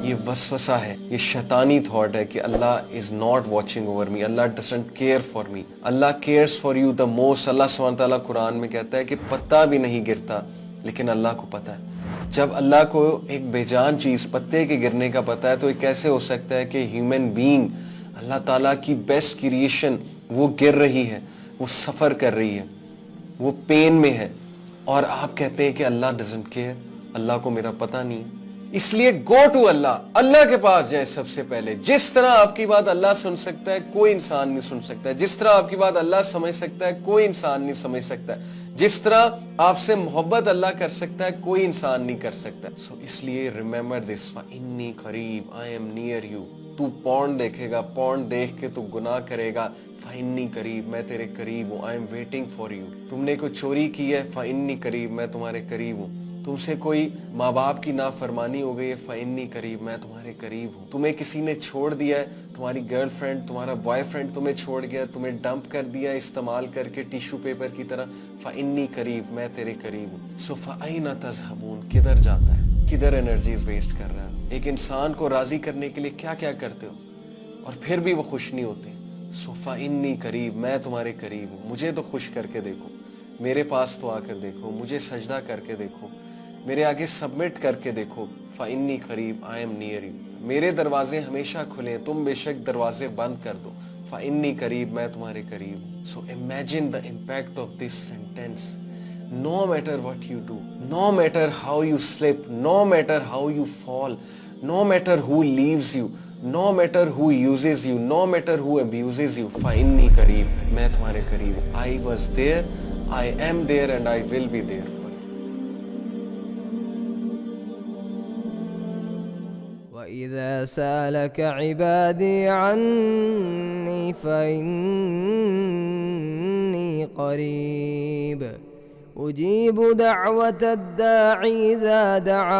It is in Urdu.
یہ وسوسہ ہے، یہ شیطانی تھاٹ ہے کہ اللہ is not watching over me, اللہ ڈزنٹ کیئر فار می، اللہ cares for you the most. اللہ سبحانہ تعالیٰ قرآن میں کہتا ہے کہ پتا بھی نہیں گرتا لیکن اللہ کو پتا ہے۔ جب اللہ کو ایک بے جان چیز پتے کے گرنے کا پتا ہے تو یہ کیسے ہو سکتا ہے کہ ہیومن بینگ، اللہ تعالیٰ کی بیسٹ کریشن، وہ گر رہی ہے، وہ سفر کر رہی ہے، وہ پین میں ہے، اور آپ کہتے ہیں کہ اللہ ڈزنٹ کیئر، اللہ کو میرا پتہ نہیں۔ اس لیے گو ٹو اللہ، اللہ کے پاس جائیں سب سے پہلے۔ جس طرح آپ کی بات اللہ سن سکتا ہے کوئی انسان نہیں سن سکتا ہے، جس طرح آپ کی بات اللہ سمجھ سکتا ہے کوئی انسان نہیں سمجھ سکتا ہے، جس طرح آپ سے محبت اللہ کر سکتا ہے کوئی انسان نہیں کر سکتا۔ سو اس لیے ریممبر دس، فَإِنِّي قریب، آئی ایم نیئر یو۔ تو پورن دیکھے گا، پورن دیکھ کے تو گناہ کرے گا، فَإِنِّي قریب، میں تیرے قریب ہوں، I am waiting for you. تم نے کوئی چوری کی ہے، فَإِنِّي قریب، میں تمہارے قریب ہوں۔ تم سے کوئی ماں باپ کی نافرمانی ہو گئی ہے، فَإِنِّي قریب، میں تمہارے قریب ہوں۔ تمہیں کسی نے چھوڑ دیا ہے، تمہاری گرل فرینڈ، تمہارا بوائے فرینڈ تمہیں چھوڑ گیا، تمہیں ڈمپ کر دیا استعمال کر کے ٹیشو پیپر کی طرح، فَإِنِّي قریب، میں تیرے قریب ہوں۔ سو فَأَيْنَ تَذْهَبُونَ، کدھر جاتا ہے، کدھر انرجیز ویسٹ کر رہا ہے؟ ایک انسان کو راضی کرنے کے لیے کیا کیا کرتے ہو اور پھر بھی وہ خوش نہیں ہوتے۔ سو فَإِنِّي قریب، میں تمہارے قریب ہوں، مجھے تو خوش کر کے دیکھو، میرے پاس تو آ کر دیکھو، مجھے سجدہ کر کے دیکھو، میرے آگے سبمٹ کر کے دیکھو، فَإِنِّي قریب، آئی ایم نیئر یو۔ میرے دروازے ہمیشہ کھلے، تم بے شک دروازے بند کر دو، فَإِنِّي قریب، میں تمہارے قریب ہوں۔ So imagine the impact of this sentence. No matter what you do, no matter how you slip, no matter how you fall, no matter who leaves you, no matter who uses you, no matter who abuses you, فَإِنِّي قریب، میں تمہارے قریب ہوں۔ I was there, I am there, and I will be there for you. وَإِذَا سَأَلَكَ عِبَادِي عَنِّي فَإِنِّي قَرِيبٌ أُجِيبُ دَعْوَةَ الدَّاعِ إِذَا دَعَانِ